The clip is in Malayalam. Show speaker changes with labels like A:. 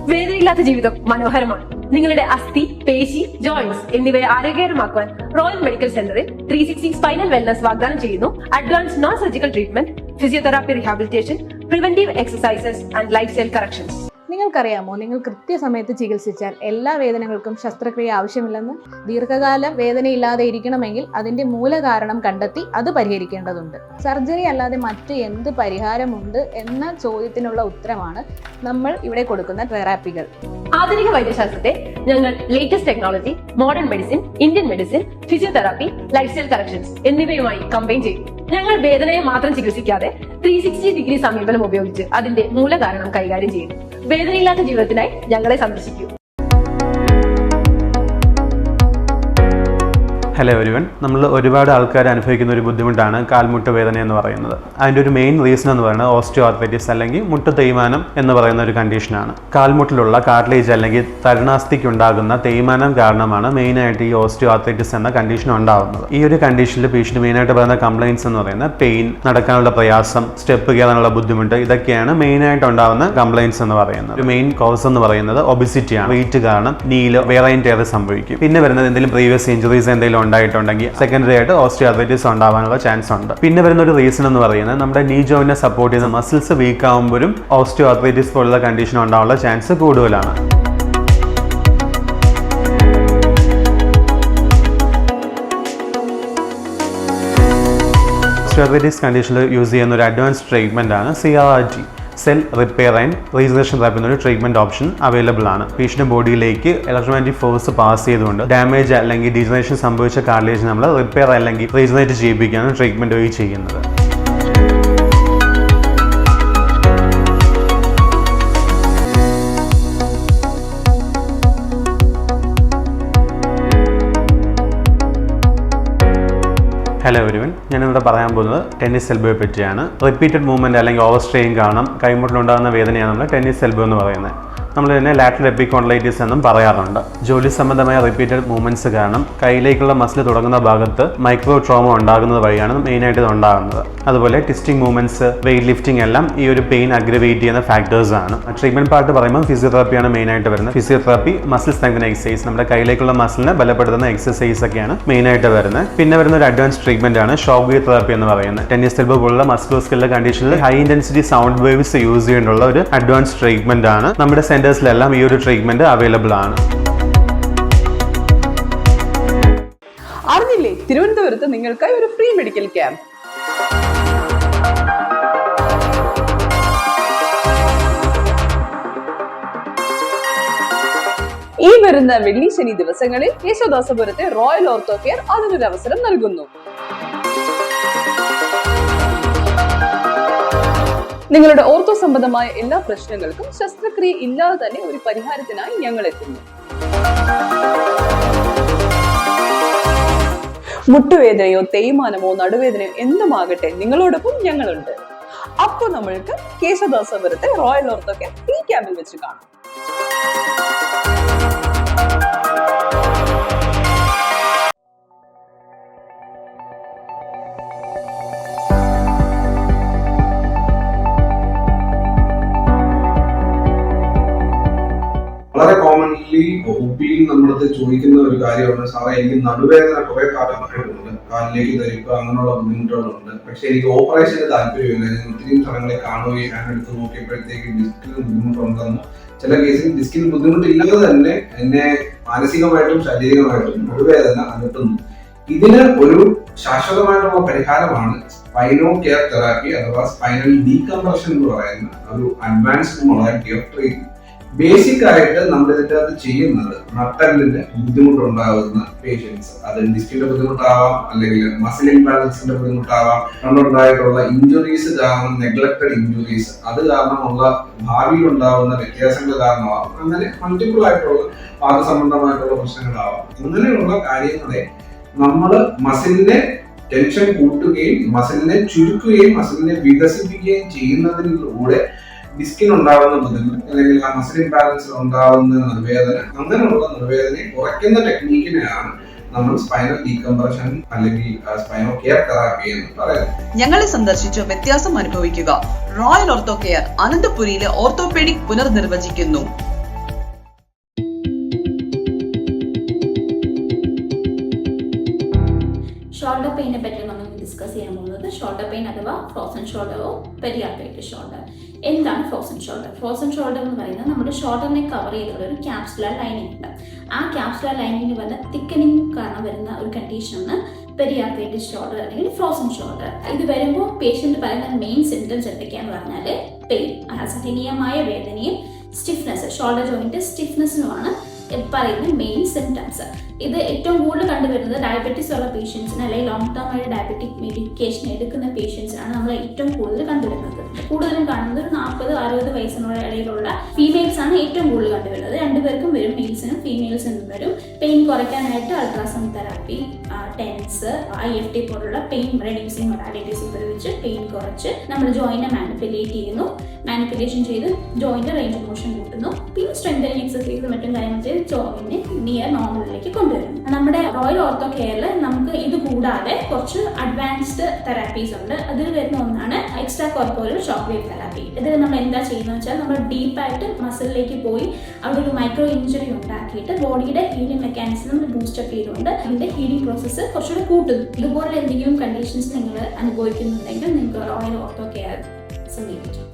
A: വേദനയില്ലാത്ത ജീവിതം മനോഹരമാണ്. നിങ്ങളുടെ അസ്ഥി, പേശി, ജോയിന്റ്സ് എന്നിവയെ ആരോഗ്യകരമാക്കുവാൻ റോയൽ മെഡിക്കൽ സെന്ററിൽ 360 സ്പൈനൽ വെൽനസ് വാഗ്ദാനം ചെയ്യുന്നു. Advance non surgical treatment, physiotherapy, rehabilitation, preventive exercises and life style corrections.
B: നിങ്ങൾക്കറിയാമോ, നിങ്ങൾ കൃത്യസമയത്ത് ചികിത്സിച്ചാൽ എല്ലാ വേദനകൾക്കും ശസ്ത്രക്രിയ ആവശ്യമില്ലെന്ന്? ദീർഘകാലം വേദനയില്ലാതെ ഇരിക്കണമെങ്കിൽ അതിന്റെ മൂലകാരണം കണ്ടെത്തി അത് പരിഹരിക്കേണ്ടതുണ്ട്. സർജറി അല്ലാതെ മറ്റ് എന്ത് പരിഹാരമുണ്ട് എന്ന ചോദ്യത്തിനുള്ള ഉത്തരമാണ് നമ്മൾ ഇവിടെ കൊടുക്കുന്ന തെറാപ്പികൾ.
A: ആധുനിക വൈദ്യശാസ്ത്രത്തെ ഞങ്ങൾ latest technology, modern medicine, Indian medicine, physiotherapy, life style corrections എന്നിവയുമായി കമ്പൈൻ ചെയ്തു. ഞങ്ങൾ വേദനയെ മാത്രം ചികിത്സിക്കാതെ 360 ഡിഗ്രി സമീപനം ഉപയോഗിച്ച് അതിന്റെ മൂലകാരണം കൈകാര്യം ചെയ്യുന്നു. വേദനയില്ലാത്ത ജീവിതത്തിനായി ഞങ്ങളെ സന്ദർശിക്കൂ.
C: ഹലോ എവരിവൺ, നമ്മൾ ഒരുപാട് ആൾക്കാർ അനുഭവിക്കുന്ന ഒരു ബുദ്ധിമുട്ടാണ് കാൽമുട്ട് വേദന എന്ന് പറയുന്നത്. അതിൻ്റെ ഒരു മെയിൻ റീസൺ എന്ന് പറയുന്നത് ഓസ്റ്റിയോആർത്രൈറ്റിസ് അല്ലെങ്കിൽ മുട്ട് തേയ്മാനം എന്ന് പറയുന്ന ഒരു കണ്ടീഷനാണ്. കാൽമുട്ടിലുള്ള കാർട്ടിലേജ് അല്ലെങ്കിൽ തരുണാസ്ഥിക്ക് ഉണ്ടാകുന്ന തേയ്മാനം കാരണമാണ് മെയിനായിട്ട് ഈ ഓസ്റ്റിയോആർത്രൈറ്റിസ് എന്ന കണ്ടീഷൻ ഉണ്ടാകുന്നത്. ഈ ഒരു കണ്ടീഷനിൽ പേഷ്യൻ്റ് മെയിനായിട്ട് പറയുന്ന കംപ്ലയിൻസ് എന്ന് പറയുന്നത് പെയിൻ, നടക്കാനുള്ള പ്രയാസം, സ്റ്റെപ്പ് കയറാനുള്ള ബുദ്ധിമുട്ട്, ഇതൊക്കെയാണ് മെയിനായിട്ട് ഉണ്ടാകുന്ന കംപ്ലയിൻസ് എന്ന് പറയുന്നത്. ഒരു മെയിൻ കോസ് എന്ന് പറയുന്നത് ഒബിസിറ്റിയാണ്. വെയിറ്റ് കാരണം നീല് വെയർ ആൻഡ് ടയർ സംഭവിക്കും. പിന്നെ വരുന്നത് എന്തെങ്കിലും പ്രീവിയസ് ഇഞ്ചുറീസ് എന്തെങ്കിലും ഉണ്ടായിട്ടുണ്ടെങ്കിൽ സെക്കൻഡറി ആയിട്ട് ഓസ്റ്റിയോആർത്രൈറ്റിസ് ഉണ്ടാവാനുള്ള ചാൻസ് ഉണ്ട്. പിന്നെ വരുന്ന ഒരു റീസൺ എന്ന് പറയുന്നത് നമ്മുടെ നീ ജോയിനെ സപ്പോർട്ട് ചെയ്യുന്ന മസിൽസ് വീക്ക് ആകുമ്പോഴും ഓസ്റ്റിയോആർത്രൈറ്റിസ് പോലുള്ള കണ്ടീഷൻ ഉണ്ടാവാനുള്ള ചാൻസ് കൂടുതലാണ്. ഓസ്റ്റിയോആർത്രൈറ്റിസ് കണ്ടീഷനിൽ യൂസ് ചെയ്യുന്ന ഒരു അഡ്വാൻസ് ട്രീറ്റ്മെന്റ് ആണ് CRRT, cell repair and regeneration therapy എന്നൊരു ട്രീറ്റ്മെന്റ് ഓപ്ഷൻ അവൈലബിൾ ആണ്. പേഷ്യന്റ് ബോഡിയിലേക്ക് ഇലക്ട്രോമാഗ്നറ്റിക് ഫോഴ്സ് പാസ് ചെയ്തുകൊണ്ട് ഡാമേജ് അല്ലെങ്കിൽ ഡീജനറേഷൻ സംഭവിച്ച കാർട്ടിലേജ് നമ്മൾ റിപ്പയർ അല്ലെങ്കിൽ റീജനറേറ്റ് ചെയ്യിപ്പിക്കുകയാണ് ട്രീറ്റ്മെന്റ് വഴി ചെയ്യുന്നത്. ഹലോ എവരിവൺ, ഞാനിവിടെ പറയാൻ പോകുന്നത് ടെന്നീസ് എൽബോയെ പറ്റിയാണ്. റിപ്പീറ്റഡ് മൂവ്മെൻറ്റ് അല്ലെങ്കിൽ ഓവർ സ്ട്രെയിൻ കാരണം കൈമുട്ടിലുണ്ടാകുന്ന വേദനയാണ് നമ്മൾ ടെന്നീസ് എൽബോ എന്ന് പറയുന്നത്. നമ്മൾ ഇതിനെ ലാറ്ററൽ എപ്പിക്കോണ്ടലൈറ്റിസ് എന്നും പറയാറുണ്ട്. ജോലി സംബന്ധമായ റിപ്പീറ്റഡ് മൂവ്മെൻറ്റ്സ് കാരണം കൈയിലേക്കുള്ള മസിൽ തുടങ്ങുന്ന ഭാഗത്ത് മൈക്രോ ട്രോമ ഉണ്ടാകുന്നത് വഴിയാണ് മെയിനായിട്ട് ഇത് ഉണ്ടാകുന്നത്. അതുപോലെ ട്വിസ്റ്റിംഗ് മൂവ്മെൻറ്റ്സ്, വെയിറ്റ് ലിഫ്റ്റിംഗ് എല്ലാം ഈ ഒരു പെയിൻ അഗ്രവേറ്റ് ചെയ്യുന്ന ഫാക്ടേഴ്സ് ആണ്. ട്രീറ്റ്മെന്റ് പാർട്ട് പറയുമ്പോൾ ഫിസിയോതെറാപ്പിയാണ് മെയിനായിട്ട് വരുന്നത്. ഫിസിയോതെറാപ്പി, മസിൽ സ്ട്രെങ്തനിങ് എക്സസൈസ്, നമ്മുടെ കൈയിലേക്കുള്ള മസിലിനെ ബലപ്പെടുത്തുന്ന എക്സസൈസ് ഒക്കെയാണ് മെയിനായിട്ട് വരുന്നത്. പിന്നെ വരുന്ന ഒരു അഡ്വാൻസ് ട്രീറ്റ്മെന്റ് ആണ് ഷോക്ക് വേവ് തെറാപ്പി എന്ന് പറയുന്നത്. ടെന്നീസ് എൽബോ പോലുള്ള മസ്കുലോസ്കെലറ്റൽ കണ്ടീഷനിൽ high intensity sound waves use ചെയ്യേണ്ടുള്ള ഒരു അഡ്വാൻസ് ട്രീറ്റ്മെന്റ് ആണ്. നമ്മുടെ സെന്റേഴ്സിലെല്ലാം ഈ ഒരു ട്രീറ്റ്മെന്റ് അവൈലബിൾ ആണ്.
D: അറിഞ്ഞില്ലേ, തിരുവനന്തപുരത്ത് നിങ്ങൾക്കായി ഒരു ഫ്രീ മെഡിക്കൽ ക്യാമ്പ്. ഈ വരുന്ന വെള്ളി, ശനി ദിവസങ്ങളിൽ യേശോദാസപുരത്തെ റോയൽ ഓർത്തോ കെയർ അതിനൊരു അവസരം നൽകുന്നു. നിങ്ങളുടെ ഓർത്തോ സംബന്ധമായ എല്ലാ പ്രശ്നങ്ങൾക്കും ശസ്ത്രക്രിയ ഇല്ലാതെ തന്നെ ഒരു പരിഹാരത്തിനായി ഞങ്ങൾ എത്തുന്നു. മുട്ടുവേദനയോ തേയ്മാനമോ നടുവേദനയോ എന്തുമാകട്ടെ, നിങ്ങളോടൊപ്പം ഞങ്ങളുണ്ട്. അപ്പോൾ നമ്മൾക്ക് കേശവദാസപുരത്തെ റോയൽ ഓർത്തോ കെയർ ഫ്രീ ക്യാമ്പിൽ വെച്ച് കാണാം.
E: വളരെ കോമൺലി ഒപിയിൽ നമ്മളത് ചോദിക്കുന്ന ഒരു കാര്യമാണ്, സാറേ എനിക്ക് നടുവേദന കുറെ കാലമായിട്ടുണ്ട്, കാലിലേക്ക് ധരിക്കുക അങ്ങനെയുള്ള ബുദ്ധിമുട്ടുകളുണ്ട്, പക്ഷെ എനിക്ക് ഓപ്പറേഷന് താല്പര്യമില്ല. ഞാൻ ഒത്തിരി സ്ഥലങ്ങളെ കാണുകയും ഞാൻ എടുത്ത് നോക്കിയപ്പോഴത്തേക്ക് ഡിസ്കിന് ബുദ്ധിമുട്ടുണ്ടെന്ന്, ചില കേസിൽ ഡിസ്കിന് ബുദ്ധിമുട്ടില്ലാതെ തന്നെ എന്നെ മാനസികമായിട്ടും ശാരീരികമായിട്ടും നടുവേദന അലട്ടുന്നു. ഇതിന് ഒരു ശാശ്വതമായിട്ടുള്ള പരിഹാരമാണ് സ്പൈനോ കെയർ തെറാപ്പി അഥവാ സ്പൈനൽ ഡീകംപ്രഷൻ എന്ന് പറയുന്ന ഒരു advanced modality of treatment. Basic ആയിട്ട് നമ്മൾ ഇതിന്റെ അകത്ത് ചെയ്യുന്നത് നട്ടലിന് ബുദ്ധിമുട്ടുണ്ടാകുന്ന പേഷ്യൻസ്, അത് ഡിസ്കിന്റെ ബുദ്ധിമുട്ടാവാം, അല്ലെങ്കിൽ മസിൽ ഇംബാലൻസിന്റെ ബുദ്ധിമുട്ടാവാം, അതുകൊണ്ടുണ്ടായിട്ടുള്ള ഇഞ്ചുറീസ് കാരണം, നെഗ്ലക്റ്റഡ് ഇഞ്ചുറീസ്, അത് കാരണമുള്ള ഭാവിയിൽ ഉണ്ടാകുന്ന വ്യത്യാസങ്ങൾ കാരണമാവാം, അങ്ങനെ മൾട്ടിപ്പിൾ ആയിട്ടുള്ള പാദ സംബന്ധമായിട്ടുള്ള പ്രശ്നങ്ങളാവാം. അങ്ങനെയുള്ള കാര്യങ്ങളെ നമ്മൾ മസിലിനെ ടെൻഷൻ കൂട്ടുകയും മസിലിനെ ചുരുക്കുകയും മസിലിനെ വികസിപ്പിക്കുകയും ചെയ്യുന്നതിലൂടെ ഡിസ്കിനുണ്ടാവുന്ന ബുദ്ധിമുട്ട് അല്ലെങ്കിൽ ആ മസിൽ ഇംബാലൻസിൽ ഉണ്ടാവുന്ന നിർവേദന, അങ്ങനെയുള്ള നിർവേദനയെ കുറയ്ക്കുന്ന ടെക്നീക്കിനെയാണ് നമ്മൾ സ്പൈനൽ ഡീകംപ്രഷൻ അല്ലെങ്കിൽ സ്പൈനോ കെയർ തെറാപ്പി എന്ന് പറയുന്നത്.
D: ഞങ്ങളെ സന്ദർശിച്ച് വ്യത്യാസം അനുഭവിക്കുക. റോയൽ ഓർത്തോ കെയർ അനന്തപുരിയിലെ ഓർത്തോപീഡിക് പുനർനിർവചിക്കുന്നു.
F: പെയിനെ പറ്റി നമ്മൾ ഡിസ്കസ് ചെയ്യാൻ പോകുന്നത്. ഷോൾഡർ പെയിൻ അഥവാ ഫ്രോസൺ ഷോൾഡറോ പെരിയാർട്രൈറ്റിസ് ഷോൾഡർ. എന്താണ് ഫ്രോസൺ ഷോൾഡർ? ഫ്രോസൺ ഷോൾഡർ എന്ന് പറയുന്നത് നമ്മുടെ ഷോൾഡറിനെ കവർ ചെയ്തുള്ള ഒരു ക്യാപ്സുലർ ലൈനിങ് ഉണ്ട്. ആ ക്യാപ്സുലർ ലൈനിങ്ങിന് വന്ന തിക്കനിങ് കാരണം വരുന്ന ഒരു കണ്ടീഷനാണ് പെരിയാർട്രൈറ്റിസ് ഷോൾഡർ അല്ലെങ്കിൽ ഫ്രോസൺ ഷോൾഡർ. ഇത് വരുമ്പോൾ പേഷ്യന്റ് പറയുന്ന മെയിൻ സിംറ്റംസ് എന്തൊക്കെയാന്ന് പറഞ്ഞാൽ പെയിൻ, അസഹനീയമായ വേദനയും സ്റ്റിഫ്നെസ്, ഷോൾഡർ ജോയിന്റ് സ്റ്റിഫ്നെസ്സിനുമാണ് പറയുന്ന മെയിൻ സിംറ്റംസ്. ഇത് ഏറ്റവും കൂടുതൽ കണ്ടുവരുന്നത് ഡയബറ്റീസ് ഉള്ള പേഷ്യൻസിന് അല്ലെങ്കിൽ ലോങ് ടേം ആയിട്ട് ഡയബറ്റിക് മെഡിക്കേഷൻ എടുക്കുന്ന പേഷ്യൻസിനാണ് നമ്മൾ ഏറ്റവും കൂടുതൽ കണ്ടുവരുന്നത്. കൂടുതലും കാണുന്നത് ഒരു 40-60 വയസ്സിനുള്ള ഇടയിലുള്ള ഫീമെയിൽസ് ആണ് ഏറ്റവും കൂടുതൽ കണ്ടുവരുന്നത്. രണ്ടുപേർക്കും വരും, മെയിൽസിനും ഫീമെയിൽസിനും വരും. പെയിൻ കുറയ്ക്കാനായിട്ട് അൾട്രാസൗണ്ട് തെറാപ്പി, ടെൻസ്, IFT പോലുള്ള പെയിൻ റെഡ്യൂസിങ് മൊഡാലിറ്റീസ് ഉപയോഗിച്ച് പെയിൻ കുറച്ച് നമ്മൾ ജോയിനെ മാനിപ്പുലേറ്റ് ചെയ്യുന്നു. മാനിപ്പുലേഷൻ ചെയ്ത് ജോയിന്റ് റേഞ്ച് ഓഫ് മോഷൻ കൂട്ടുന്നു. പിന്നെ സ്ട്രെങ്തനിങ് എക്സസൈസ് മറ്റും കാര്യങ്ങൾ ചെയ്ത് ജോയിനെ നിയർ നോർമലിലേക്ക് കൊണ്ടുവരുന്നു. നമ്മുടെ റോയൽ ഓർത്തോ കെയറിൽ നമുക്ക് ഇത് കൂടാതെ കുറച്ച് അഡ്വാൻസ്ഡ് തെറാപ്പീസ് ഉണ്ട്. അതിൽ വരുന്ന ഒന്നാണ് extra corporeal shock wave therapy. ഇതിൽ നമ്മൾ എന്താ ചെയ്യുന്നത് വെച്ചാൽ നമ്മൾ ഡീപ്പായിട്ട് മസിലിലേക്ക് പോയി അവിടെ ഒരു മൈക്രോ ഇഞ്ചുറി ഉണ്ടാക്കിയിട്ട് ബോഡിയുടെ ഹീലിംഗ് മെക്കാനിസം ബൂസ്റ്റപ്പ് ചെയ്തുകൊണ്ട് ഇതിന്റെ ഹീലിംഗ് പ്രോസസ്സ് കുറച്ചുകൂടെ കൂട്ടുന്നു. ഇതുപോലെ എന്തെങ്കിലും കണ്ടീഷൻസ് നിങ്ങൾ അനുഭവിക്കുന്നുണ്ടെങ്കിൽ നിങ്ങൾക്ക് റോയൽ ഓർത്തോ കെയർ സമീപിക്കാം.